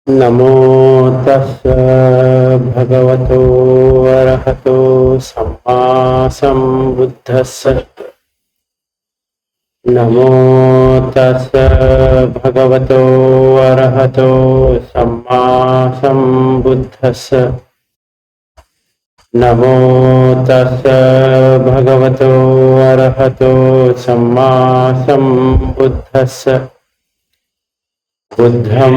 नमो तस्स भगवतो अरहतो सम्मा सम्बुद्धस्स। नमो तस्स भगवतो अरहतो सम्मा सम्बुद्धस्स। नमो तस्स भगवतो अरहतो सम्मा सम्बुद्धस्स। बुद्धं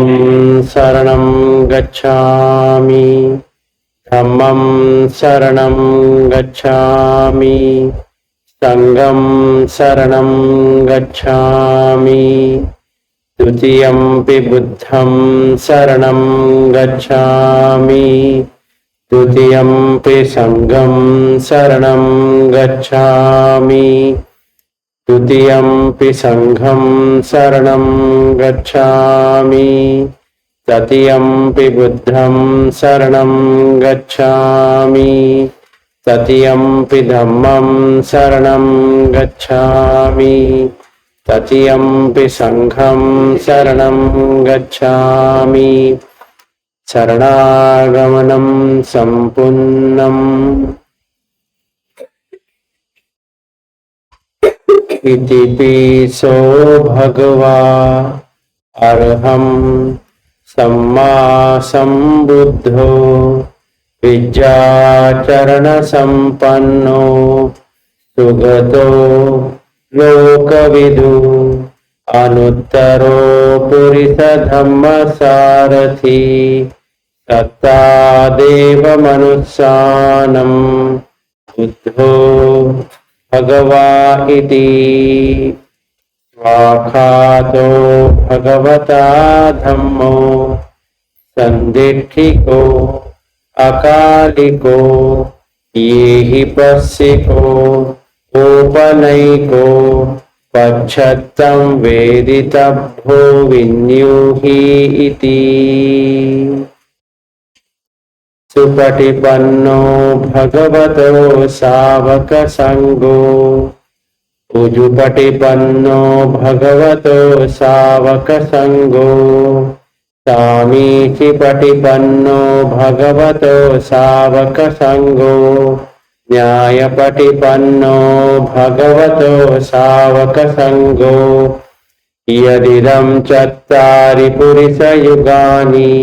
शरणं गच्छामि, धम्मं शरणं गच्छामि, संघं शरणं गच्छामि, द्वितीयंपि बुद्धं शरणं गच्छामि, द्वितीयंपि संघं शरणं गच्छामि, द्वितीयंपि संघं शरणं गच्छामि, तृतीयंपि बुद्धं शरणं गच्छामि, तृतीयंपि धम्मं शरणं गच्छामि, तृतीयंपि संघं शरणं गच्छामि। शरणागमनं सम्पूर्णम्। इति पिसो भगवा अर्हं सम्मा सम्बुद्धो विद्याचरण संपन्नो सुगतो लोकविदु अनुत्तरो पुरुष धम्म सारथि सत्ता देव मनुष्यानं बुद्धो भगवा इति स्वाखातो भगवता धम्मो संदिष्टिको अकालिको ये हि पश्यिको ओपनैको पच्छत्तं वेदितभ्यो विन्यूहि इति। सुपटिपन्नो भगवतो सावक संगो उजुपटिपन्नो भगवतो सावक संगो सामीचि पटिपन्नो भगवतो सावक संगो न्यायपटिपन्नो भगवतो सावक संगो यदिदं चत्तारि पुरुष युगानि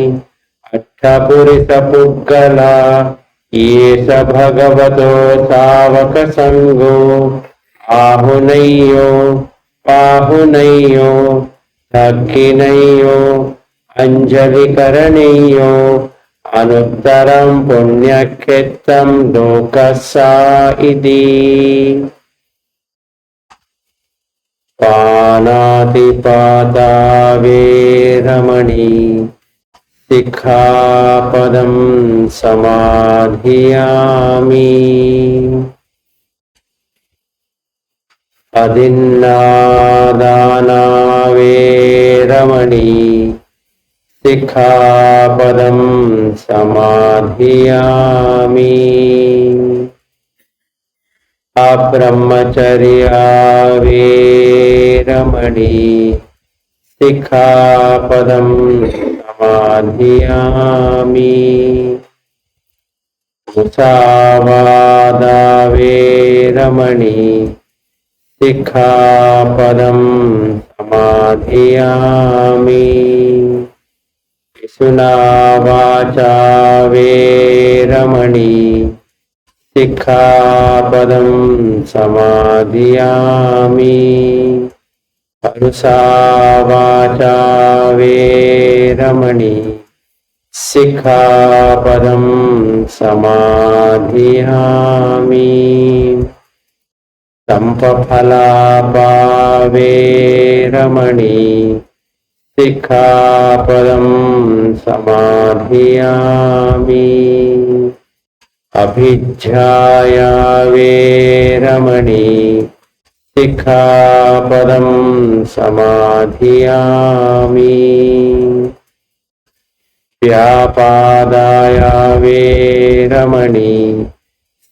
अट्ठपुरुष पुग्गला ये स भगवतो सावक संगो आहुनैयो पाहुनैयो ठग्गिनैयो अंजलिकरणैयो अनुत्तरं पुण्यक्षेत्रं लोकस्सा इति। पानातिपाता वेरमणि सिक्खापदं समाधियामि। अदिन्नादाना वेरमणि सिक्खापदं समाधियामि। अब्रह्मचर्या वेरमणि सिक्खापदं समाधियामि। मुसावादा वेरमणि सिक्खापदं समाधियामि। पिशुना वाचा वेरमणि सिक्खापदं समाधियामि। परुषा वाचा वेरमणि सिक्खापदं समाधियामि। संपफलापा वेरमणि सिक्खापदं समाधियामि। अभिज्ञाया वेरमणि सिक्खापदं समाधियामि। व्यापादाया वेरमणि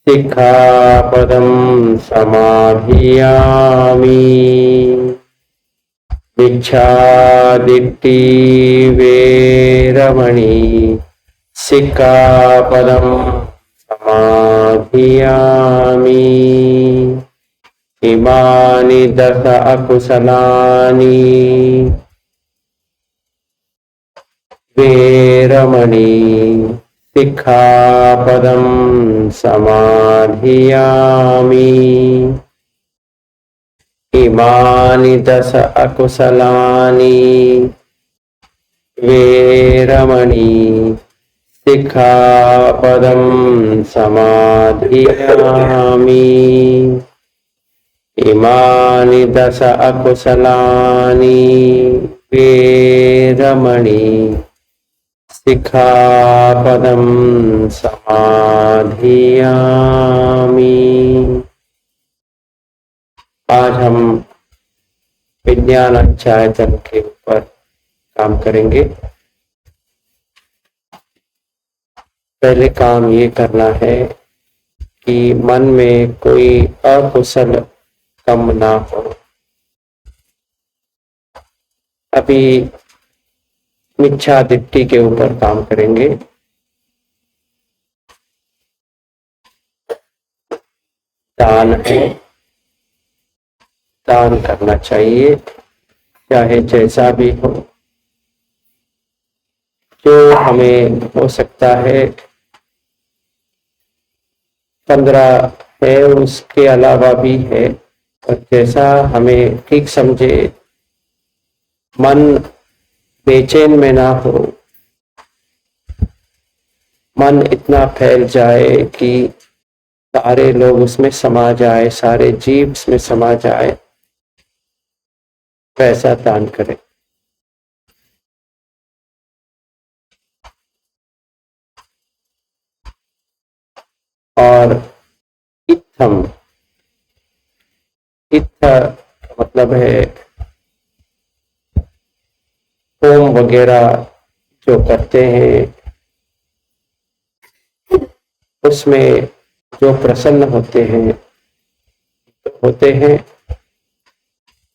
सिक्खापदं समाधियामि। मिच्छादिट्ठी वेरमणि रमणी सिक्खापदं समाधियामि इमानि दश अकुशलानि वेरमणि सिक्खापदं समाधियामि इमानि दश अकुशलानि वेरमणि सिक्खापदं समाधियामि इमानि दश अकुशलानि वेरमणि सिक्खापदं समाधियामि। आज हम विज्ञान अध्यायतन के ऊपर काम करेंगे। पहले काम ये करना है कि मन में कोई अकुशल कम ना हो। अभी मिथ्या दृष्टि के ऊपर काम करेंगे। दान है, दान करना चाहिए चाहे जैसा भी हो। जो हमें हो सकता है 15 है, उसके अलावा भी है, और जैसा हमें ठीक समझे, मन बेचैन में ना हो, मन इतना फैल जाए कि सारे लोग उसमें समा जाए, सारे जीव उसमें समा जाए, पैसा दान करें। और इत्थम, इत्थ मतलब है होम वगैरह जो करते हैं, उसमें जो प्रसन्न होते हैं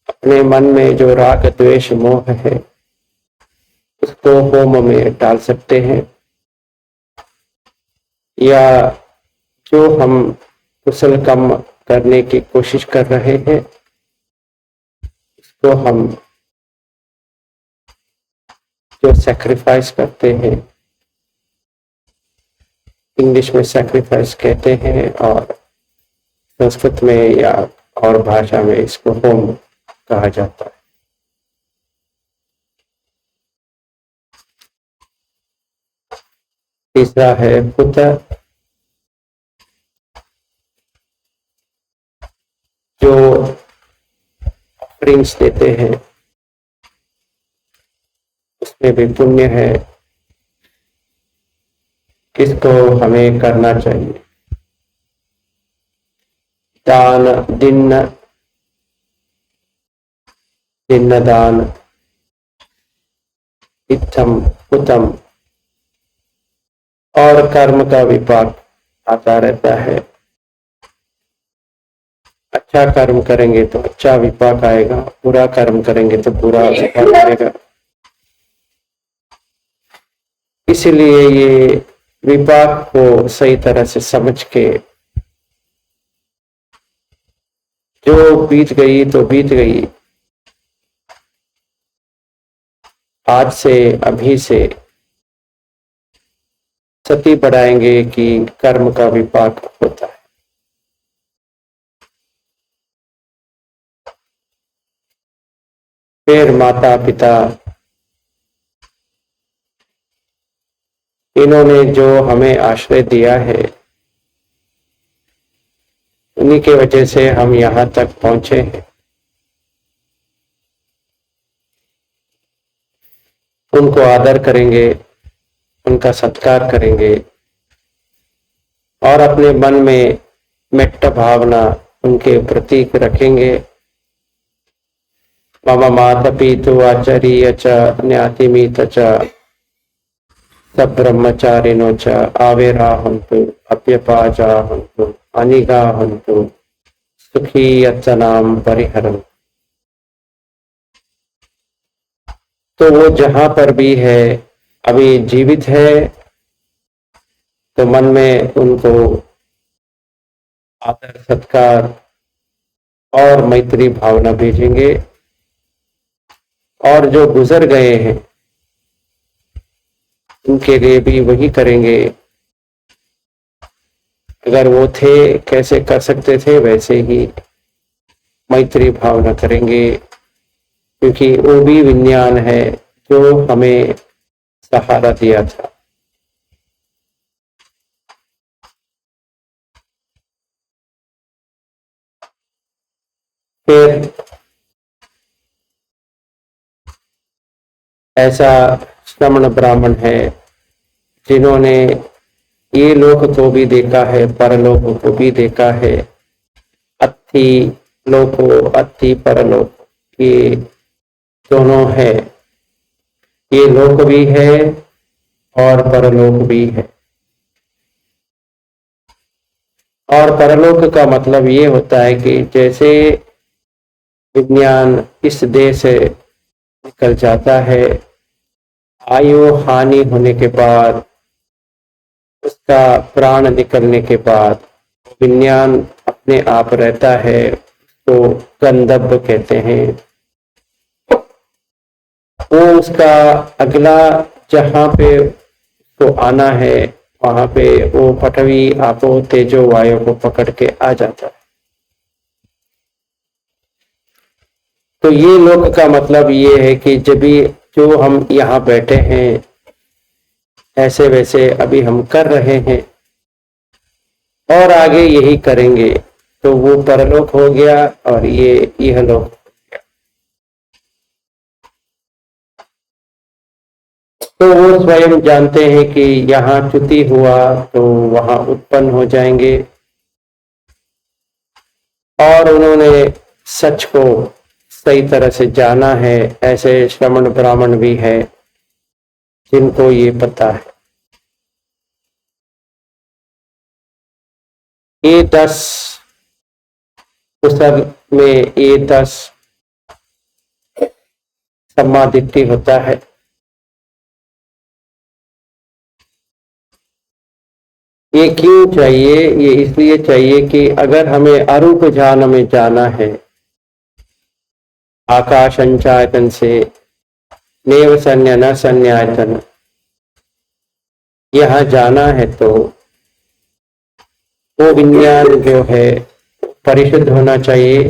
अपने मन में जो राग द्वेष मोह है उसको होम में डाल सकते हैं, या जो हम कुशल कम करने की कोशिश कर रहे हैं उसको हम जो सैक्रिफाइस करते हैं, इंग्लिश में सैक्रिफाइस कहते हैं और संस्कृत में या और भाषा में इसको होम कहा जाता है। तीसरा है पुत्र, जो ऑफरिंग्स देते हैं उसमें भी पुण्य है, किसको हमें करना चाहिए। दान दिन दान इत्थम उत्तम, और कर्म का विपाक आता रहता है। अच्छा कर्म करेंगे तो अच्छा विपाक आएगा, बुरा कर्म करेंगे तो बुरा विपाक आएगा। इसलिए ये विपाक को सही तरह से समझ के, जो बीत गई तो बीत गई, आज से अभी से सती बढ़ाएंगे कि कर्म का विपाक होता है। फिर माता पिता, इन्होंने जो हमें आश्रय दिया है, उन्हीं के वजह से हम यहाँ तक पहुंचे हैं। उनको आदर करेंगे, उनका सत्कार करेंगे और अपने मन में मेट्ट भावना उनके प्रति रखेंगे। मम माता पितु आचार्य च ज्ञातिमित च सब्रह्मचारिणो च आविर्हन्तु अप्यपाजाहन्तु अनिगाहन्तु सुखी यत्सनाम परिहरन्तु। तो वो जहां पर भी है अभी जीवित है तो मन में उनको आदर सत्कार और मैत्री भावना भेजेंगे, और जो गुजर गए हैं उनके लिए भी वही करेंगे। अगर वो थे, कैसे कर सकते थे, वैसे ही मैत्री भावना करेंगे, क्योंकि वो भी विज्ञान है जो हमें सहारा दिया था। फिर ऐसा श्रमण ब्राह्मण है जिन्होंने ये लोक को भी देखा है, परलोक को भी देखा है। अत्थि लोको अत्थि परलोक, ये दोनों है। ये लोक भी है और परलोक भी है। और परलोक का मतलब ये होता है कि जैसे विज्ञान इस देह से निकल जाता है, आयु हानि होने के बाद, उसका प्राण निकलने के बाद विज्ञान अपने आप रहता है, तो गंधर्व कहते हैं। वो उसका अगला जहां पे तो आना है, वहां पे वो पृथ्वी आपो तेजो वायु को पकड़ के आ जाता है। तो ये लोक का मतलब ये है कि जब भी जो हम यहाँ बैठे हैं ऐसे वैसे अभी हम कर रहे हैं और आगे यही करेंगे, तो वो परलोक हो गया और ये इहलोक हो गया। तो वो स्वयं जानते हैं कि यहाँ च्युति हुआ तो वहां उत्पन्न हो जाएंगे, और उन्होंने सच को सही तरह से जाना है। ऐसे श्रमण ब्राह्मण भी है जिनको ये पता है। ये 10 कुशल में ये 10 सम्मादित्य होता है। ये क्यों चाहिए? ये इसलिए चाहिए कि अगर हमें अरूप ज्ञान में जाना है, आकाश संचायतन से नेव संन्य न संन्यायतन यहाँ जाना है, तो वो विज्ञान जो है परिशुद्ध होना चाहिए।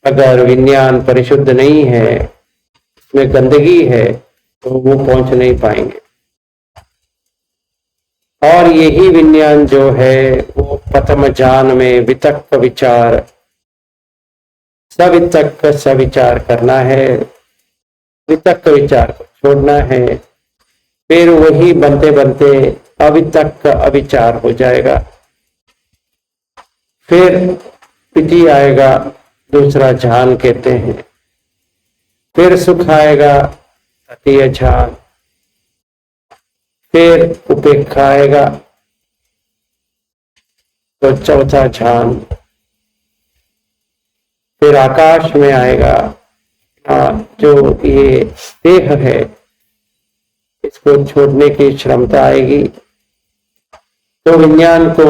अगर विज्ञान परिशुद्ध नहीं है, उसमें गंदगी है, तो वो पहुंच नहीं पाएंगे। और यही विज्ञान जो है वो प्रथम ज्ञान में वितक्क विचार, सवितक्क सविचार करना है, वितक्क विचार को छोड़ना है। फिर वही बनते बनते अवितक्क अविचार हो जाएगा। फिर पिति आएगा, दूसरा ज्ञान कहते हैं। फिर सुख आएगा, तृतीय ज्ञान। फिर उपेक्षा आएगा, तो चौथा ज्ञान। फिर आकाश में आएगा, जो ये देह है इसको छोड़ने की क्षमता आएगी। तो विज्ञान को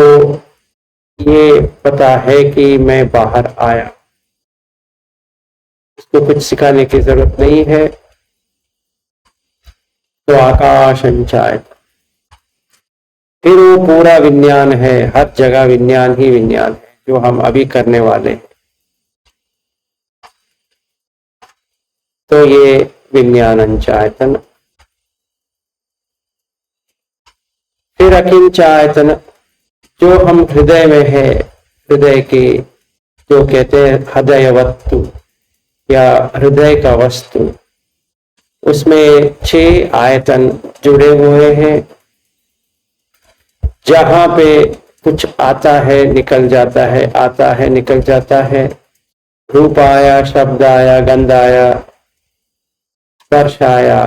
ये पता है कि मैं बाहर आया, इसको कुछ सिखाने की जरूरत नहीं है। तो आकाश संचायत, फिर वो पूरा विज्ञान है, हर जगह विज्ञान ही विज्ञान है जो हम अभी करने वाले हैं। तो ये विज्ञानंचायतन। फिर अकिंचायतन, जो हम हृदय में है, हृदय की जो कहते हैं हृदय वस्तु या हृदय का वस्तु, उसमें 6 आयतन जुड़े हुए हैं। जहां पे कुछ आता है निकल जाता है, आता है निकल जाता है। रूप आया, शब्द आया, गंध आया, स्पर्श आया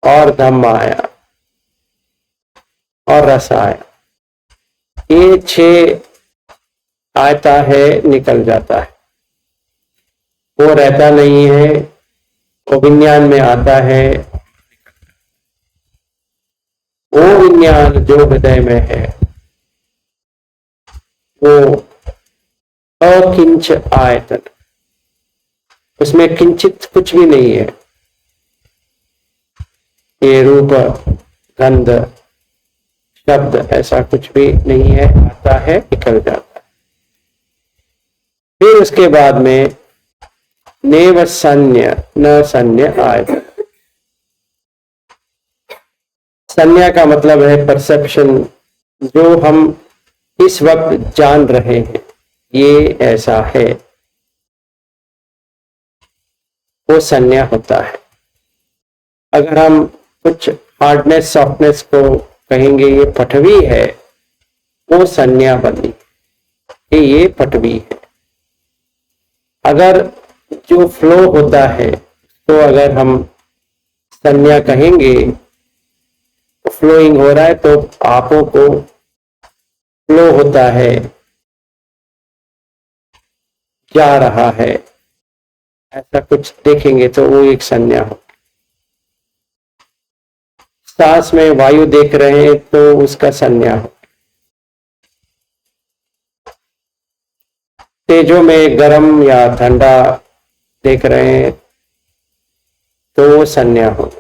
और धम्म आया और रस आया। ये 6 आता है निकल जाता है, वो रहता नहीं है। वो विज्ञान में आता है। वो विज्ञान जो हृदय में है वो अकिंच आयतन, उसमें किंचित कुछ भी नहीं है। ये रूप गंध शब्द ऐसा कुछ भी नहीं है, आता है निकल जाता है। फिर उसके बाद में नेव सन्य न सन्य आयतन। संज्ञा का मतलब है परसेप्शन, जो हम इस वक्त जान रहे हैं ये ऐसा है, वो संज्ञा होता है। अगर हम कुछ हार्डनेस सॉफ्टनेस को कहेंगे ये पटवी है, वो संज्ञा बनी कि ये पटवी है। अगर जो फ्लो होता है तो अगर हम संज्ञा कहेंगे, फ्लोइंग हो रहा है तो आपों को फ्लो होता है, जा रहा है, ऐसा कुछ देखेंगे तो वो एक संज्ञा हो। सांस में वायु देख रहे हैं तो उसका संज्ञा हो। तेजों में गर्म या ठंडा देख रहे हैं तो वो संज्ञा हो।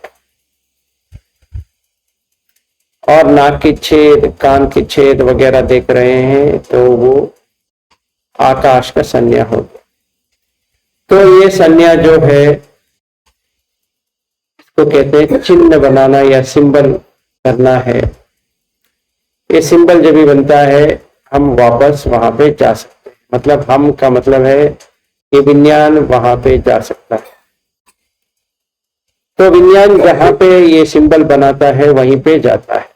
और नाक की छेद, कान की छेद वगैरह देख रहे हैं तो वो आकाश का संज्ञा हो। तो ये संज्ञा जो है इसको कहते हैं चिन्ह बनाना या सिंबल करना है। ये सिंबल जब भी बनता है हम वापस वहां पे जा सकते हैं, मतलब हम का मतलब है कि विज्ञान वहां पे जा सकता है। तो विज्ञान जहां पे ये सिंबल बनाता है वहीं पे जाता है।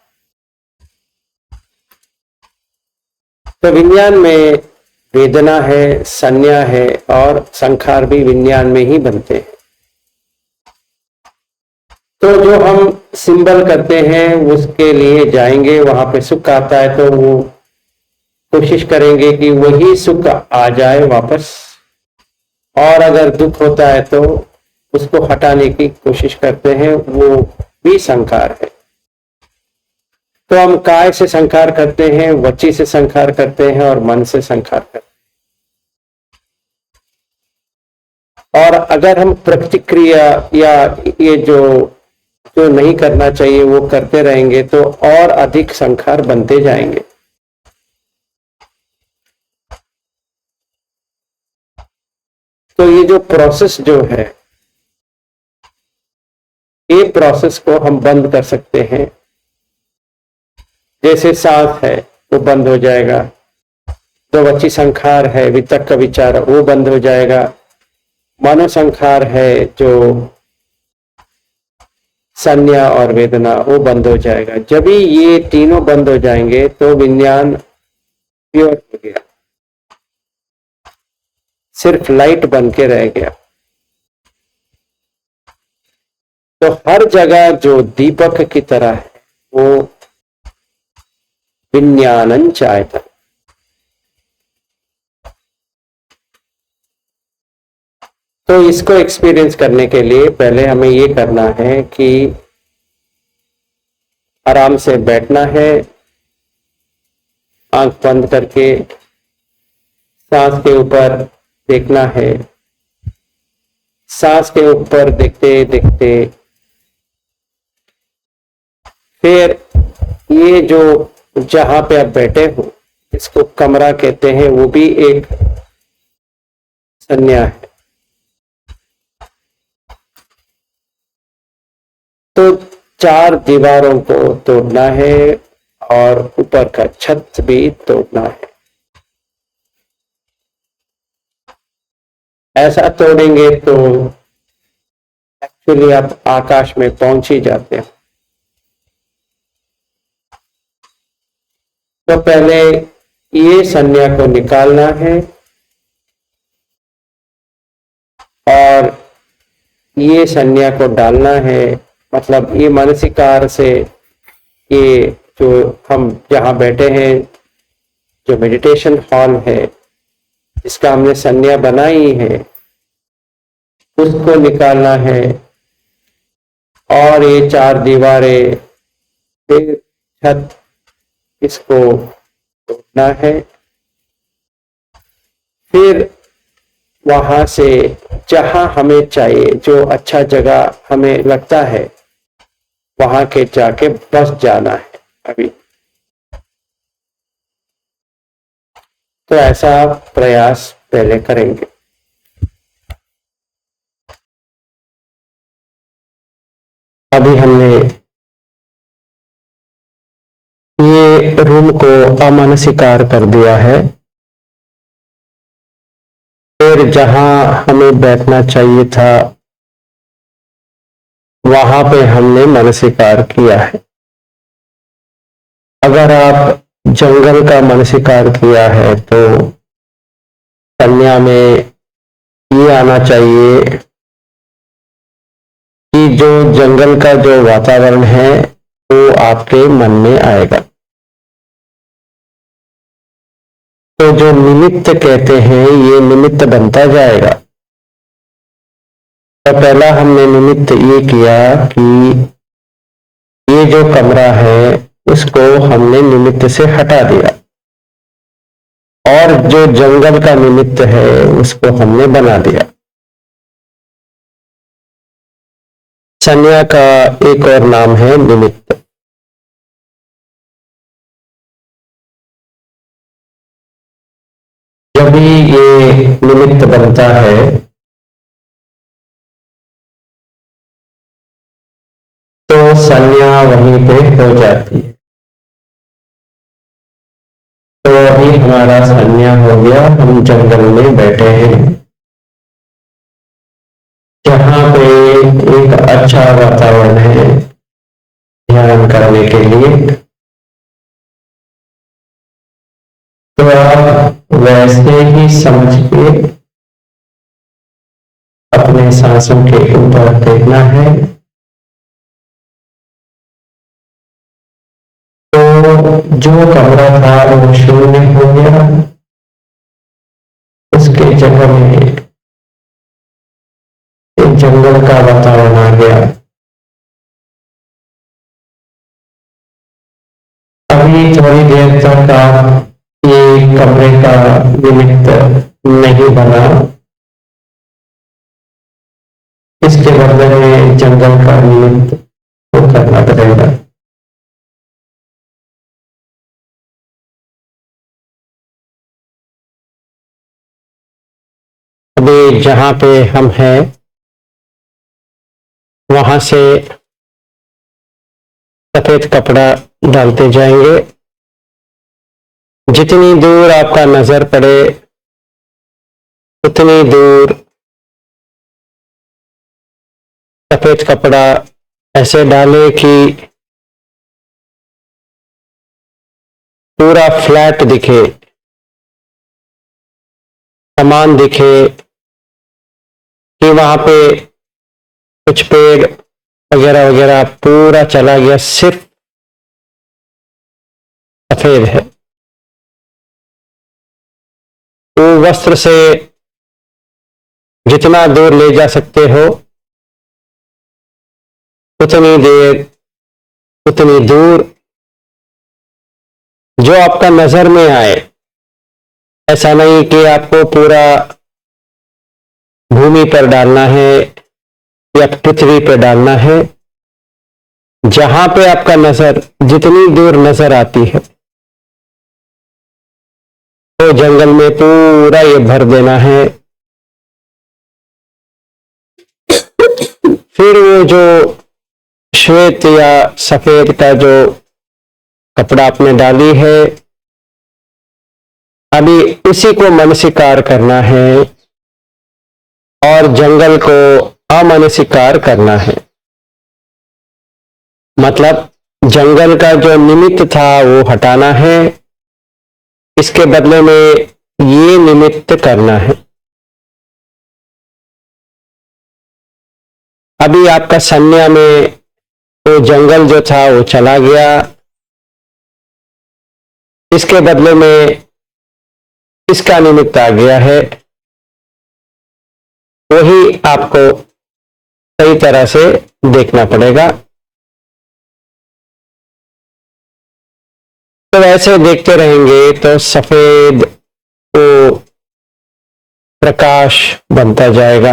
तो विज्ञान में वेदना है, संज्ञा है और संखार भी विज्ञान में ही बनते हैं। तो जो हम सिंबल करते हैं उसके लिए जाएंगे, वहां पे सुख आता है तो वो कोशिश करेंगे कि वही सुख आ जाए वापस, और अगर दुख होता है तो उसको हटाने की कोशिश करते हैं, वो भी संखार है। तो हम काय से संखार करते हैं, वची से संखार करते हैं और मन से संखार करते हैं। और अगर हम प्रतिक्रिया या ये जो नहीं करना चाहिए वो करते रहेंगे तो और अधिक संखार बनते जाएंगे। तो ये जो प्रोसेस जो है, ये प्रोसेस को हम बंद कर सकते हैं। जैसे सांस है वो बंद हो जाएगा, जो वची संखार है वितक का विचार वो बंद हो जाएगा, मानो संखार है जो संज्ञा और वेदना वो बंद हो जाएगा। जब भी ये तीनों बंद हो जाएंगे तो विज्ञान प्योर हो गया, सिर्फ लाइट बन के रह गया। तो हर जगह जो दीपक की तरह है वो विज्ञानं चाहता। तो इसको एक्सपीरियंस करने के लिए पहले हमें ये करना है कि आराम से बैठना है, आंख बंद करके सांस के ऊपर देखना है। सांस के ऊपर देखते देखते फिर ये जो जहां पे आप बैठे हो इसको कमरा कहते हैं, वो भी एक संज्ञा है। तो चार दीवारों को तोड़ना है और ऊपर का छत भी तोड़ना है। ऐसा तोड़ेंगे तो एक्चुअली आप आकाश में पहुंच ही जाते हैं। तो पहले ये संज्ञा को निकालना है और ये संज्ञा को डालना है। मतलब ये मानसिकार से ये जो हम जहां बैठे हैं, जो मेडिटेशन हॉल है जिसका हमने संज्ञा बनाई है, उसको निकालना है और ये चार दीवारें, फिर छत, इसको तोड़ना है। फिर वहां से जहां हमें चाहिए, जो अच्छा जगह हमें लगता है, वहां के जाके बस जाना है अभी। तो ऐसा प्रयास पहले करेंगे। अभी हमने ये रूम को अमानसिकार कर दिया है। फिर जहां हमें बैठना चाहिए था, वहां पे हमने मानसिकार किया है। अगर आप जंगल का मानसिकार किया है तो कन्या में ये आना चाहिए कि जो जंगल का जो वातावरण है वो आपके मन में आएगा। तो जो निमित्त कहते हैं, ये निमित्त बनता जाएगा। तो पहला हमने निमित्त ये किया कि ये जो कमरा है इसको हमने निमित्त से हटा दिया, और जो जंगल का निमित्त है उसको हमने बना दिया। संज्ञा का एक और नाम है निमित्त। जब भी ये निमित्त बनता है तो संज्ञा वहीं पे हो जाती है। तो अभी हमारा संज्ञा हो गया, हम जंगल में बैठे हैं जहां पे एक अच्छा वातावरण है ध्यान करने के लिए। तो आप वैसे ही समझ के अपने सांसों के ऊपर देखना है। तो जो कमरा था वो शून्य हो गया, उसके जगह में एक जंगल का वातावरण आ गया। अभी थोड़ी देर तक आप ये कमरे का निमित्त नहीं बना, इसके बदले में जंगल का निमित्त तो करना पड़ेगा। अभी जहां पे हम हैं वहां से सफेद कपड़ा डालते जाएंगे। जितनी दूर आपका नजर पड़े उतनी दूर सफेद कपड़ा ऐसे डालें कि पूरा फ्लैट दिखे, समान दिखे कि वहां पे कुछ पेड़ वगैरह वगैरह पूरा चला गया, सिर्फ सफेद है। तो वस्त्र से जितना दूर ले जा सकते हो उतनी देर, उतनी दूर जो आपका नजर में आए। ऐसा नहीं कि आपको पूरा भूमि पर डालना है या पृथ्वी पर डालना है। जहां पे आपका नजर, जितनी दूर नजर आती है, तो जंगल में पूरा ये भर देना है। फिर वो जो श्वेत या सफेद का जो कपड़ा आपने डाली है, अभी उसी को मनस्वीकार करना है और जंगल को अमनस्वीकार करना है। मतलब जंगल का जो निमित्त था वो हटाना है, इसके बदले में ये निमित्त करना है। अभी आपका संज्ञा में वो जंगल जो था वो चला गया, इसके बदले में इसका निमित्त आ गया है। वही आपको सही तरह से देखना पड़ेगा। तो ऐसे देखते रहेंगे तो सफेद वो प्रकाश बनता जाएगा।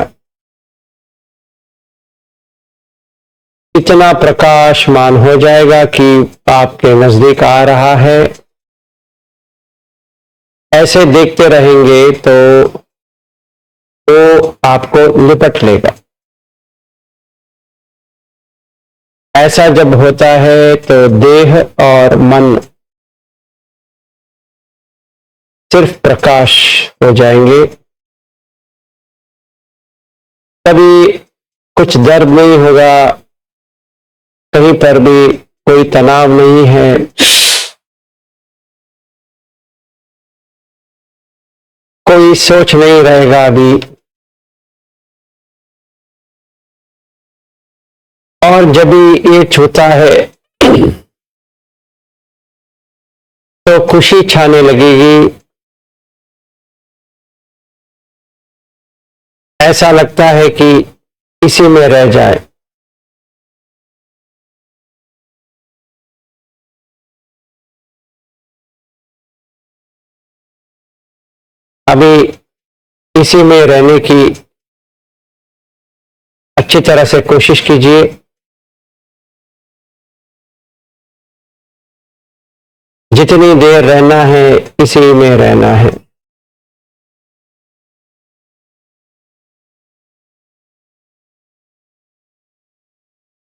इतना प्रकाशमान हो जाएगा कि आपके नजदीक आ रहा है। ऐसे देखते रहेंगे तो वो आपको लिपट लेगा। ऐसा जब होता है तो देह और मन सिर्फ प्रकाश हो जाएंगे। कभी कुछ दर्द नहीं होगा, कहीं पर भी कोई तनाव नहीं है, कोई सोच नहीं रहेगा अभी। और जब भी ये छूता है तो खुशी छाने लगेगी। ऐसा लगता है कि इसी में रह जाए। अभी इसी में रहने की अच्छी तरह से कोशिश कीजिए। जितनी देर रहना है इसी में रहना है।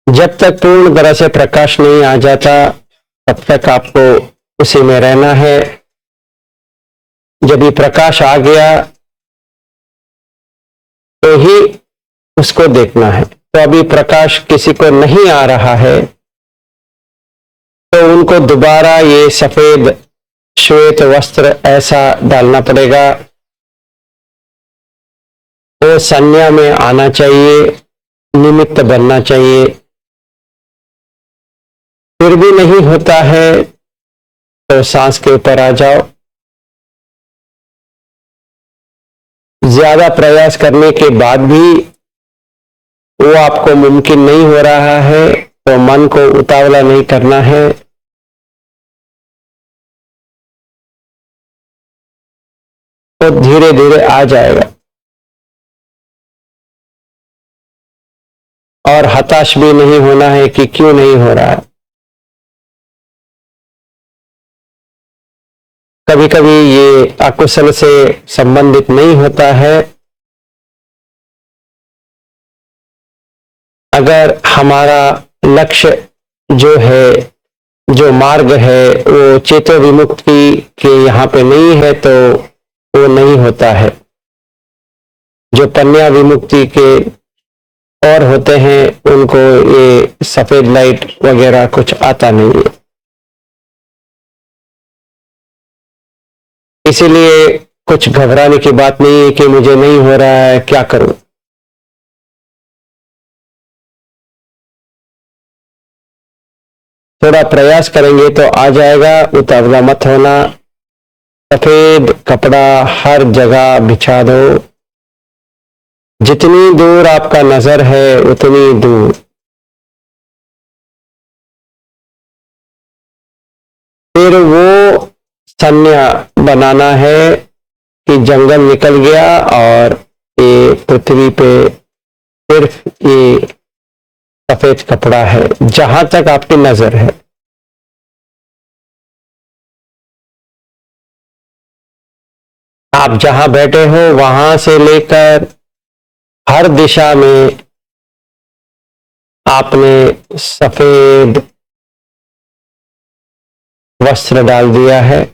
जब तक पूर्ण तरह से प्रकाश नहीं आ जाता तब तक आपको उसी में रहना है। जब ये प्रकाश आ गया तो ही उसको देखना है। तो अभी प्रकाश किसी को नहीं आ रहा है तो उनको दोबारा ये सफेद श्वेत वस्त्र ऐसा डालना पड़ेगा। वो संज्ञा में आना चाहिए, निमित्त बनना चाहिए। फिर भी नहीं होता है तो सांस के ऊपर आ जाओ। ज्यादा प्रयास करने के बाद भी वो आपको मुमकिन नहीं हो रहा है तो मन को उतावला नहीं करना है। तो धीरे धीरे आ जाएगा। और हताश भी नहीं होना है कि क्यों नहीं हो रहा है। कभी कभी ये अकुशल से संबंधित नहीं होता है। अगर हमारा लक्ष्य जो है, जो मार्ग है वो चेतो विमुक्ति के यहाँ पे नहीं है तो वो नहीं होता है। जो पन्या विमुक्ति के और होते हैं उनको ये सफेद लाइट वगैरह कुछ आता नहीं है। इसीलिए कुछ घबराने की बात नहीं है कि मुझे नहीं हो रहा है, क्या करूं। थोड़ा प्रयास करेंगे तो आ जाएगा, उतावला मत होना। सफेद कपड़ा हर जगह बिछा दो। जितनी दूर आपका नजर है उतनी दूर। फिर वो संज्ञा बनाना है कि जंगल निकल गया और ये पृथ्वी पे सिर्फ ये सफेद कपड़ा है जहां तक आपकी नजर है। आप जहां बैठे हो वहां से लेकर हर दिशा में आपने सफेद वस्त्र डाल दिया है।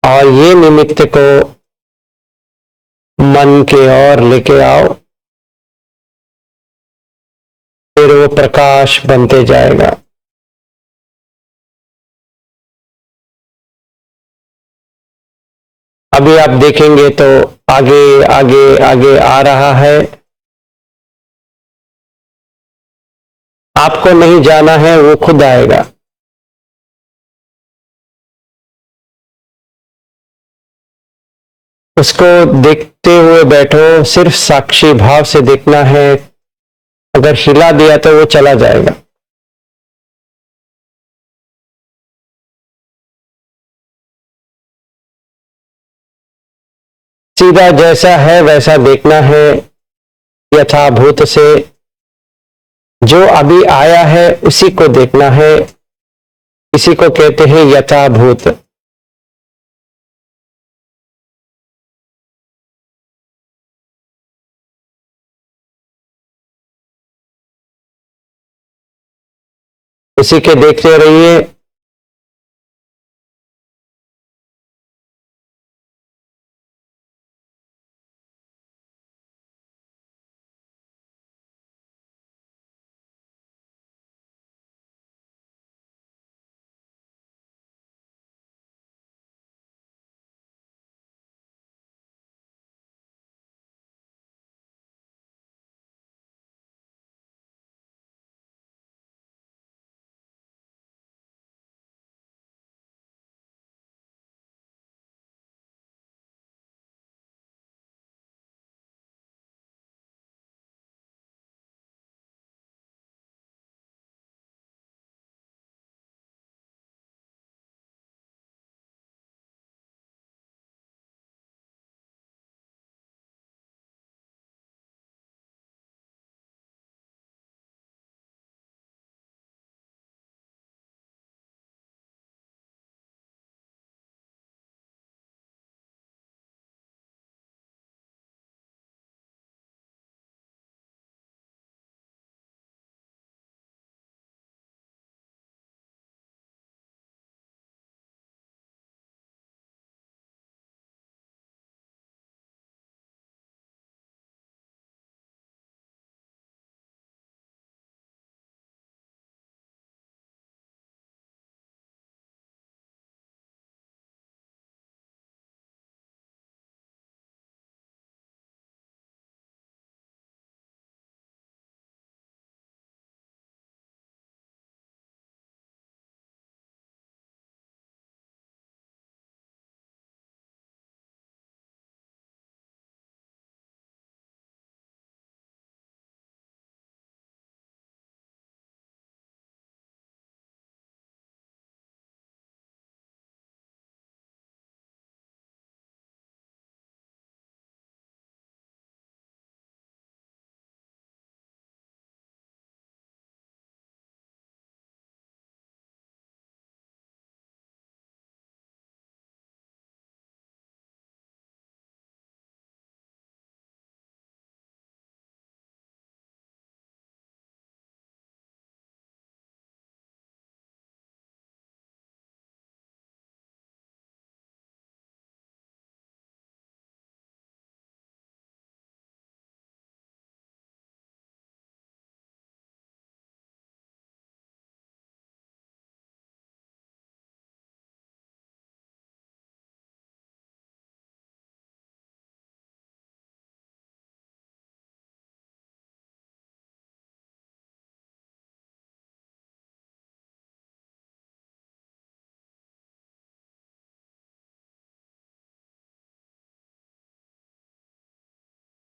और ये निमित्त को मन के ओर लेके आओ। फिर वो प्रकाश बनते जाएगा। अभी आप देखेंगे तो आगे आगे आगे आ रहा है। आपको नहीं जाना है, वो खुद आएगा। उसको देखते हुए बैठो, सिर्फ साक्षी भाव से देखना है। अगर हिला दिया तो वो चला जाएगा। सीधा जैसा है वैसा देखना है, यथाभूत से। जो अभी आया है उसी को देखना है, इसी को कहते हैं यथाभूत। उसी के देखते रहिए।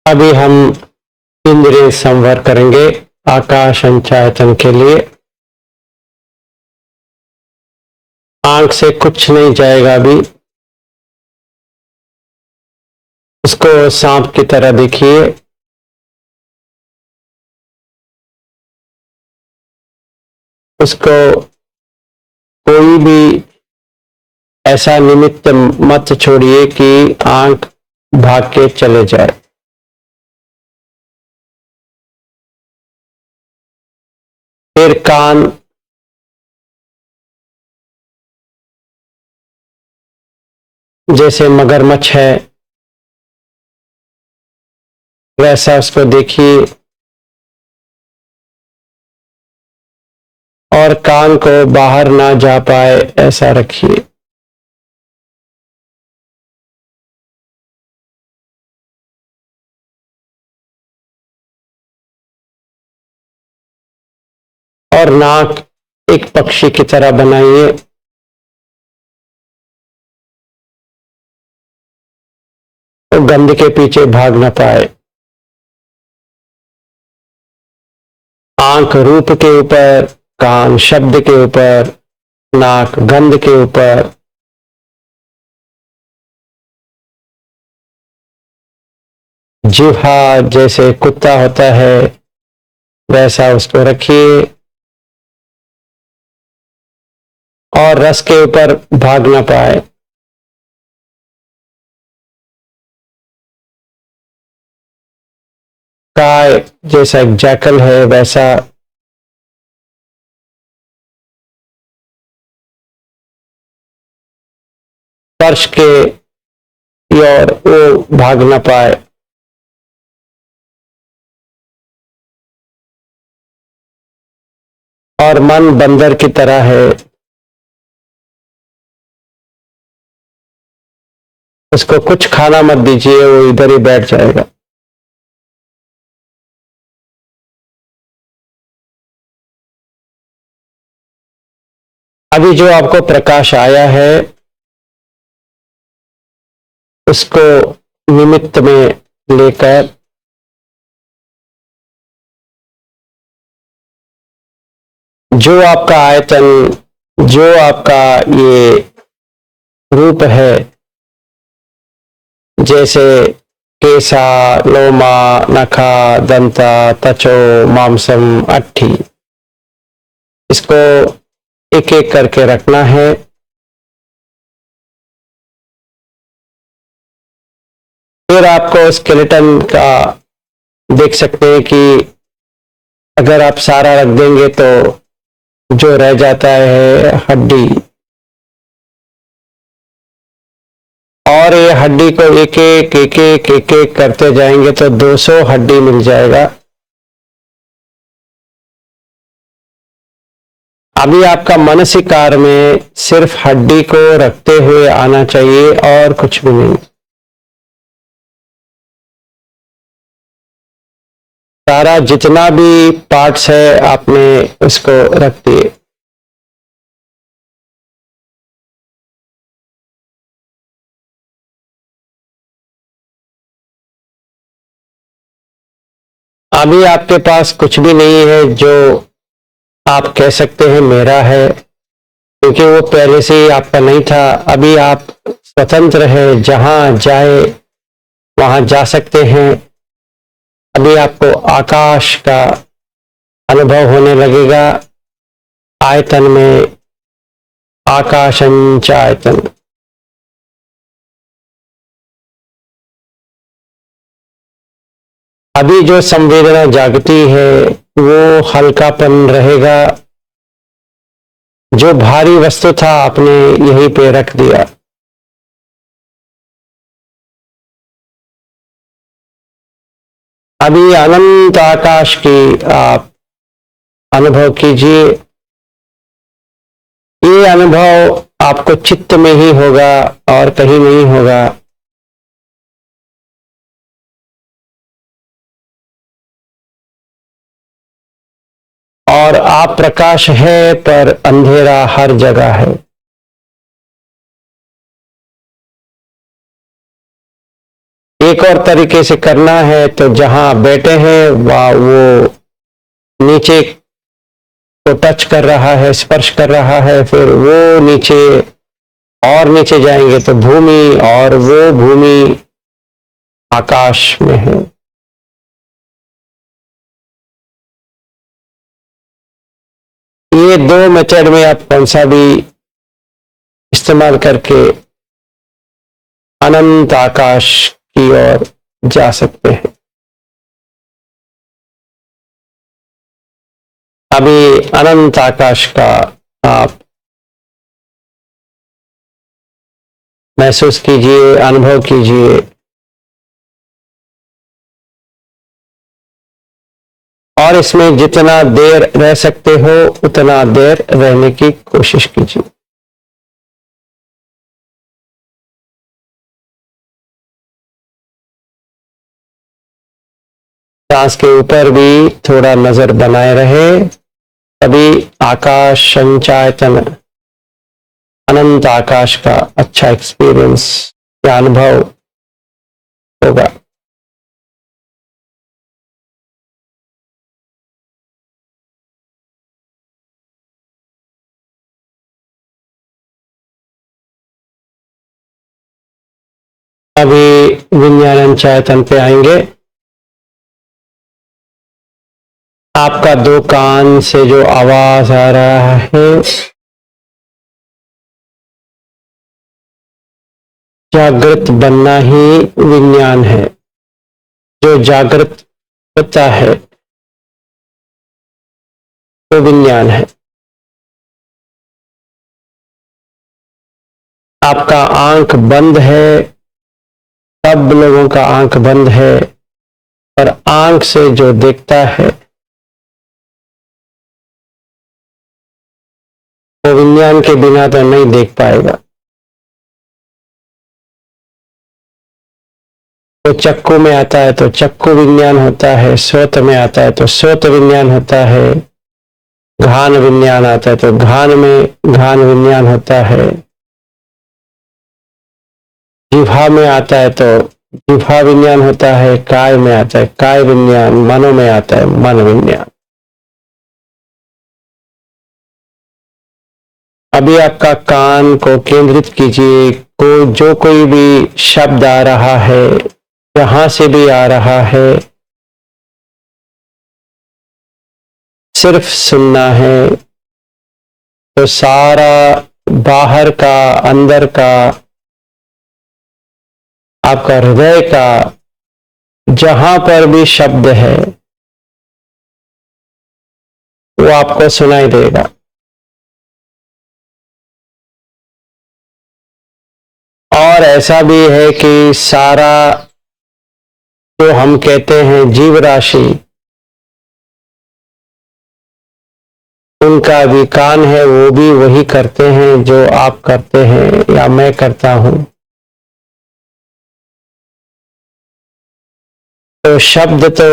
अभी हम इंद्रिय संवर करेंगे आकाश संचायतन के लिए। आंख से कुछ नहीं जाएगा अभी। उसको सांप की तरह देखिए। उसको कोई भी ऐसा निमित्त मत छोड़िए कि आंख भाग के चले जाए। फिर कान, जैसे मगरमच्छ है वैसा उसको देखिए, और कान को बाहर ना जा पाए ऐसा रखिए। और नाक एक पक्षी की तरह बनाइए। वो गंध के पीछे भाग न पाए। आंख रूप के ऊपर, कान शब्द के ऊपर, नाक गंध के ऊपर, जिह्वा जैसे कुत्ता होता है वैसा उसको रखिए और रस के ऊपर भाग न पाए। काय जैसा एक जैकल है वैसा स्पर्श के और वो भाग न पाए। और मन बंदर की तरह है, उसको कुछ खाना मत दीजिए, वो इधर ही बैठ जाएगा। अभी जो आपको प्रकाश आया है उसको निमित्त में लेकर जो आपका आयतन, जो आपका ये रूप है, जैसे केसा, लोमा, नखा, दंता, तचो, मांसम, अट्ठी, इसको एक एक करके रखना है। फिर आपको स्केलेटन का देख सकते हैं कि अगर आप सारा रख देंगे तो जो रह जाता है हड्डी, और ये हड्डी को एक एक एक एक एक एक करते जाएंगे तो 200 हड्डी मिल जाएगा। अभी आपका मानसिकार में सिर्फ हड्डी को रखते हुए आना चाहिए और कुछ भी नहीं। सारा जितना भी पार्ट्स है आपने उसको रख दिए। अभी आपके पास कुछ भी नहीं है जो आप कह सकते हैं मेरा है, क्योंकि वो पहले से ही आपका नहीं था। अभी आप स्वतंत्र है, जहां जाए वहां जा सकते हैं। अभी आपको आकाश का अनुभव होने लगेगा। आयतन में आकाशंच आयतन। अभी जो संवेदना जागती है वो हल्कापन रहेगा। जो भारी वस्तु था आपने यहीं पे रख दिया। अभी अनंत आकाश की आप अनुभव कीजिए। ये अनुभव आपको चित्त में ही होगा और कहीं नहीं होगा। और आप प्रकाश है पर अंधेरा हर जगह है। एक और तरीके से करना है तो जहां बैठे हैं वह वो नीचे को टच कर रहा है, स्पर्श कर रहा है, फिर वो नीचे और नीचे जाएंगे तो भूमि, और वो भूमि आकाश में है। ये दो मेथड में आप कौन सा भी इस्तेमाल करके अनंत आकाश की ओर जा सकते हैं। अभी अनंत आकाश का आप महसूस कीजिए, अनुभव कीजिए। और इसमें जितना देर रह सकते हो उतना देर रहने की कोशिश कीजिए। सांस के ऊपर भी थोड़ा नजर बनाए रहे, तभी आकाश संचायतन, अनंत आकाश का अच्छा एक्सपीरियंस या अनुभव होगा। अभी विज्ञानम चैतन पे आएंगे। आपका दो कान से जो आवाज आ रहा है, जागृत बनना ही विज्ञान है। जो जागृत होता है तो विज्ञान है। आपका आंख बंद है, सब लोगों का आंख बंद है, पर आंख से जो देखता है वो विज्ञान के बिना तो नहीं देख पाएगा। तो चक्कू में आता है तो चक्कू विज्ञान होता है, सोत में आता है तो सोत विज्ञान होता है, घान विज्ञान आता है तो घान में घान विज्ञान होता है, जिह्वा में आता है तो जिह्वा विज्ञान होता है, काय में आता है काय विज्ञान, मनो में आता है मन विज्ञान। अभी आपका कान को केंद्रित कीजिए, जो कोई भी शब्द आ रहा है, जहां से भी आ रहा है, सिर्फ सुनना है। तो सारा बाहर का, अंदर का, आपका हृदय का, जहां पर भी शब्द है वो आपको सुनाई देगा। और ऐसा भी है कि सारा जो हम कहते हैं जीव राशि, उनका भी कान है, वो भी वही करते हैं जो आप करते हैं या मैं करता हूं। तो शब्द तो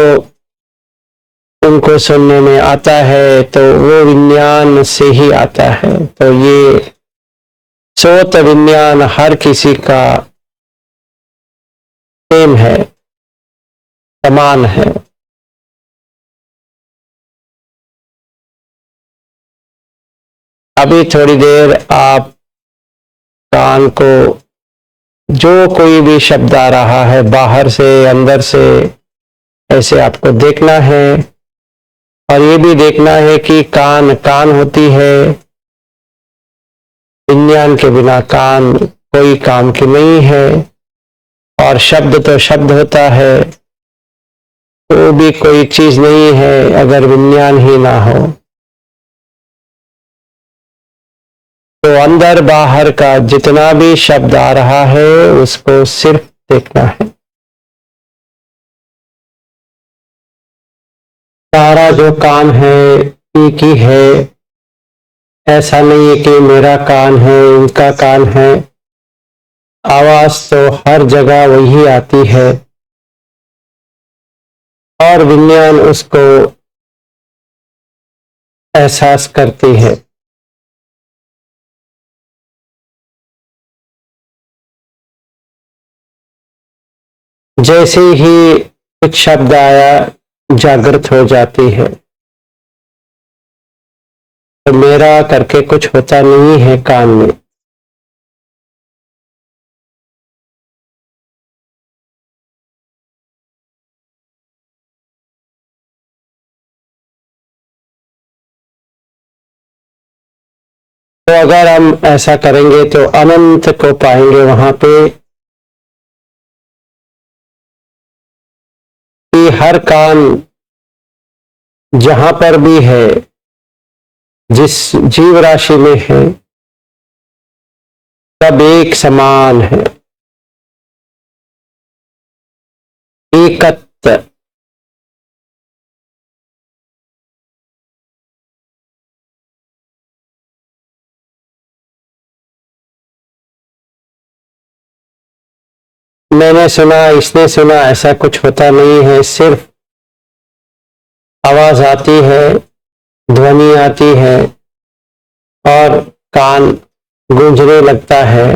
उनको सुनने में आता है तो वो विज्ञान से ही आता है। तो ये सोत विज्ञान हर किसी का सेम है, समान है। अभी थोड़ी देर आप कान को, जो कोई भी शब्द आ रहा है बाहर से अंदर से, ऐसे आपको देखना है। और ये भी देखना है कि कान कान होती है, विज्ञान के बिना कान कोई काम की नहीं है। और शब्द तो शब्द होता है, वो भी कोई चीज नहीं है अगर विज्ञान ही ना हो। तो अंदर बाहर का जितना भी शब्द आ रहा है उसको सिर्फ देखना है। सारा जो कान है एक ही है, ऐसा नहीं है कि मेरा कान है इनका कान है। आवाज तो हर जगह वही आती है और विज्ञान उसको एहसास करती है। जैसे ही कुछ शब्द आया जागृत हो जाती है। तो मेरा करके कुछ होता नहीं है कान में। तो अगर हम ऐसा करेंगे तो अनंत को पाएंगे वहां पे, कि हर कान जहां पर भी है, जिस जीव राशि में है, सब एक समान है, एकत्व। मैंने सुना, इसने सुना, ऐसा कुछ होता नहीं है। सिर्फ आवाज आती है, ध्वनि आती है और कान गूंजने लगता है।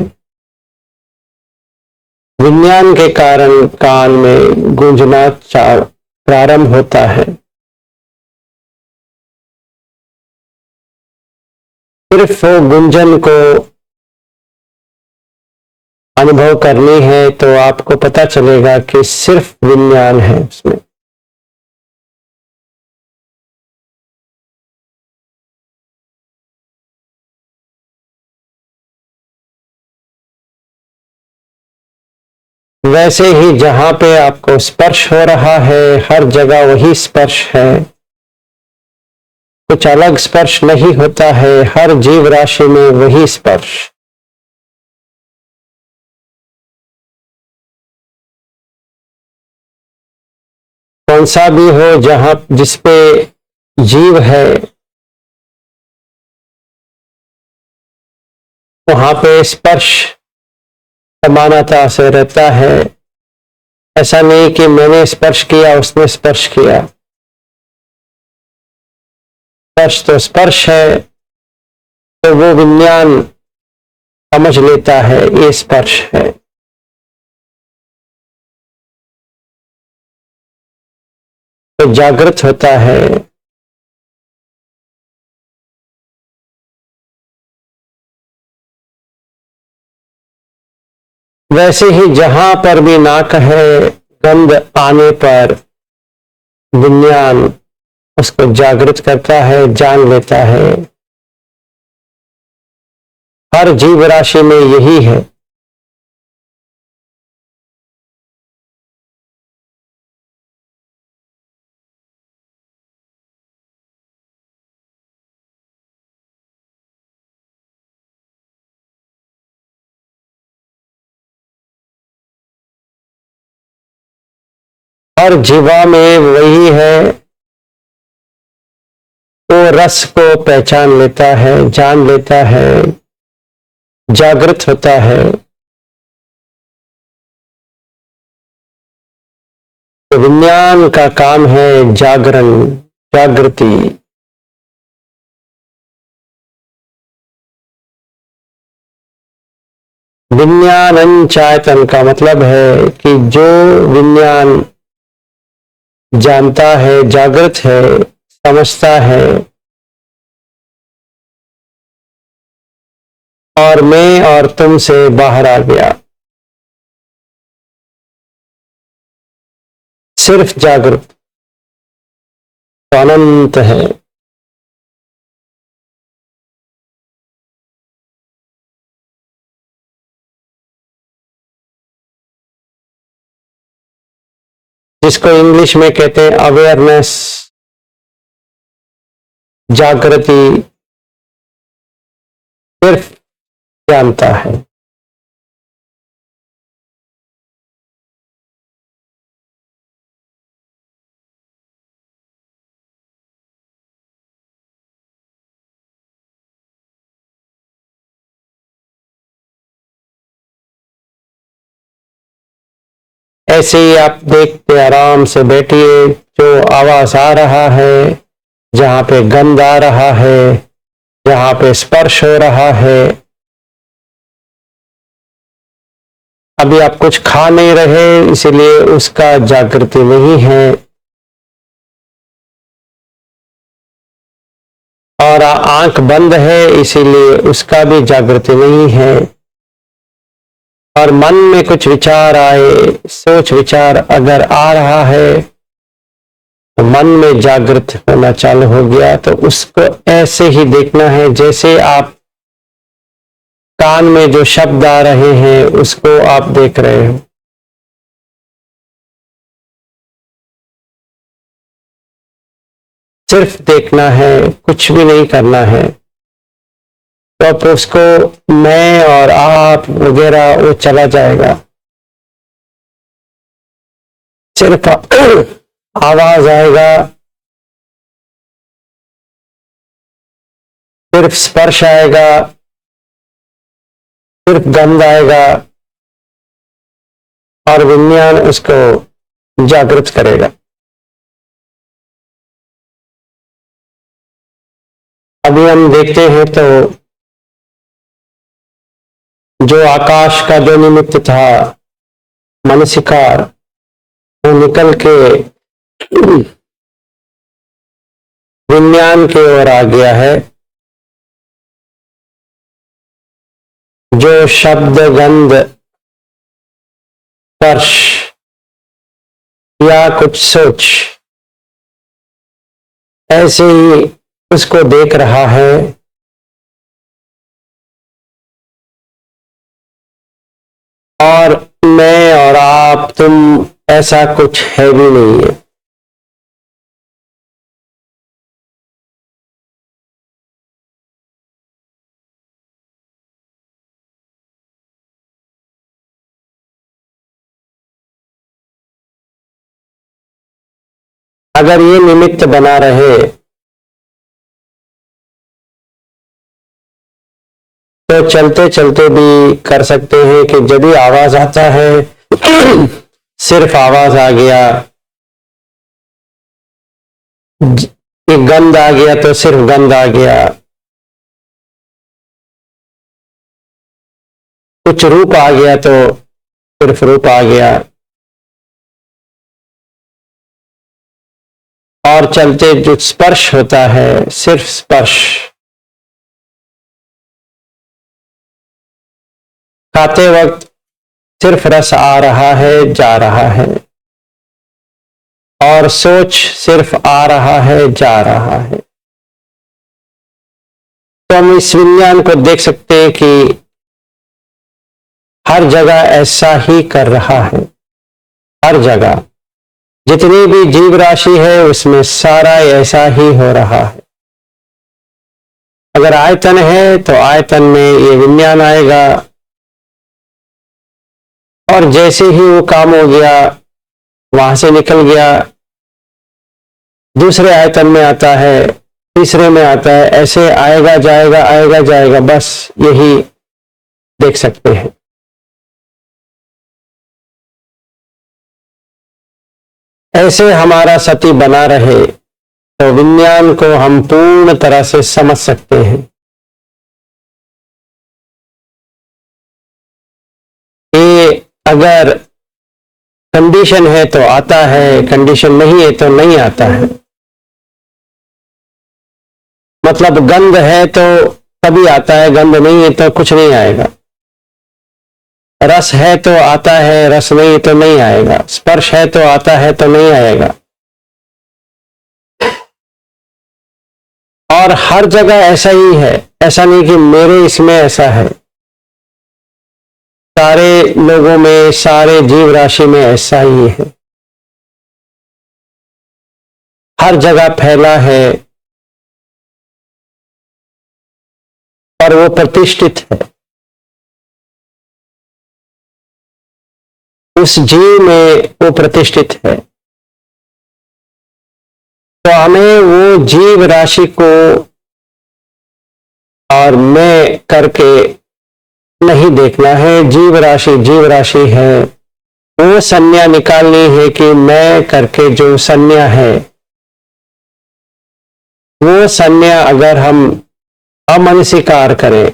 विज्ञान के कारण कान में गूंजना प्रारंभ होता है। सिर्फ वो गुंजन को अनुभव करनी है तो आपको पता चलेगा कि सिर्फ विज्ञान है उसमें। वैसे ही जहां पे आपको स्पर्श हो रहा है हर जगह वही स्पर्श है, कुछ अलग स्पर्श नहीं होता है, हर जीव राशि में वही स्पर्श। कौन सा भी हो जहां जिसपे जीव है वहां पे स्पर्श समानता से रहता है। ऐसा नहीं कि मैंने स्पर्श किया उसने स्पर्श किया। स्पर्श तो स्पर्श है, तो वो विज्ञान समझ लेता है ये स्पर्श है। तो जागृत होता है। वैसे ही जहां पर भी नाक है गंध आने पर विज्ञान उसको जागृत करता है, जान लेता है। हर जीव राशि में यही है। हर जीवा में वही है। वो रस को पहचान लेता है, जान लेता है, जागृत होता है। तो विज्ञान का काम है जागरण, जागृति। विज्ञान चैतन का मतलब है कि जो विज्ञान जानता है, जागृत है, समझता है, और मैं और तुम से बाहर आ गया। सिर्फ जागृत तो अनंत है। जिसको इंग्लिश में कहते हैं अवेयरनेस, जागृति, सिर्फ जानता है। ऐसे ही आप देखते आराम से बैठिए, जो आवाज आ रहा है, जहां पे गंध आ रहा है, जहां पे स्पर्श हो रहा है। अभी आप कुछ खा नहीं रहे इसीलिए उसका जागृति नहीं है, और आंख बंद है इसीलिए उसका भी जागृति नहीं है। और मन में कुछ विचार आए, सोच विचार अगर आ रहा है तो मन में जागृत होना चालू हो गया। तो उसको ऐसे ही देखना है जैसे आप कान में जो शब्द आ रहे हैं उसको आप देख रहे हो। सिर्फ देखना है, कुछ भी नहीं करना है। तो अब उसको मैं और आप वगैरह वो चला जाएगा। सिर्फ आवाज आएगा, सिर्फ स्पर्श आएगा, सिर्फ गंध आएगा, और विज्ञान उसको जागृत करेगा। अभी हम देखते हैं तो जो आकाश का जो निमित्त था मानसिकार वो निकल के विज्ञान की ओर आ गया है। जो शब्द, गंध, स्पर्श या कुछ सोच ऐसे ही उसको देख रहा है, और मैं और आप, तुम, ऐसा कुछ है भी नहीं है। अगर ये निमित्त बना रहे तो चलते चलते भी कर सकते हैं कि जब भी आवाज आता है सिर्फ आवाज आ गया, एक गंध आ गया तो सिर्फ गंध आ गया, कुछ रूप आ गया तो सिर्फ रूप आ गया, और चलते जो स्पर्श होता है सिर्फ स्पर्श, खाते वक्त सिर्फ रस आ रहा है, जा रहा है, और सोच सिर्फ आ रहा है, जा रहा है। तो हम इस विज्ञान को देख सकते हैं कि हर जगह ऐसा ही कर रहा है। हर जगह जितनी भी जीव राशि है उसमें सारा ऐसा ही हो रहा है। अगर आयतन है तो आयतन में ये विज्ञान आएगा, और जैसे ही वो काम हो गया, वहां से निकल गया, दूसरे आयतन में आता है, तीसरे में आता है, ऐसे आएगा जाएगा, आएगा जाएगा, बस यही देख सकते हैं। ऐसे हमारा सती बना रहे तो विज्ञान को हम पूर्ण तरह से समझ सकते हैं। ये अगर कंडीशन है तो आता है, कंडीशन नहीं है तो नहीं आता है। मतलब गंध है तो तभी आता है, गंध नहीं है तो कुछ नहीं आएगा। रस है तो आता है, रस नहीं है तो नहीं आएगा। स्पर्श है तो आता है तो नहीं आएगा। और हर जगह ऐसा ही है, ऐसा नहीं कि मेरे इसमें ऐसा है। सारे लोगों में, सारे जीव राशि में ऐसा ही है। हर जगह फैला है और वो प्रतिष्ठित है। उस जीव में वो प्रतिष्ठित है। तो हमें वो जीव राशि को और मैं करके नहीं देखना है। जीव राशि है। वो संज्ञा निकालनी है कि मैं करके जो संज्ञा है, वो संज्ञा अगर हम अमनस्वीकार करें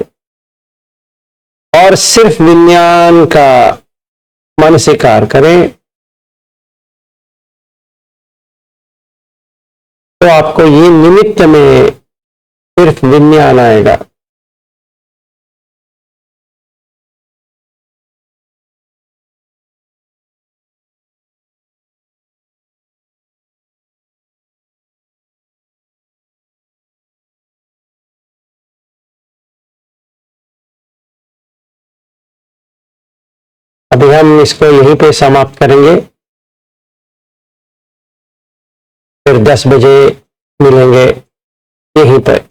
और सिर्फ विज्ञान का मन स्वीकार करें, तो आपको ये निमित्त में सिर्फ विज्ञान आएगा। अभी हम इसको यहीं पे समाप्त करेंगे, फिर 10 बजे मिलेंगे यहीं पर।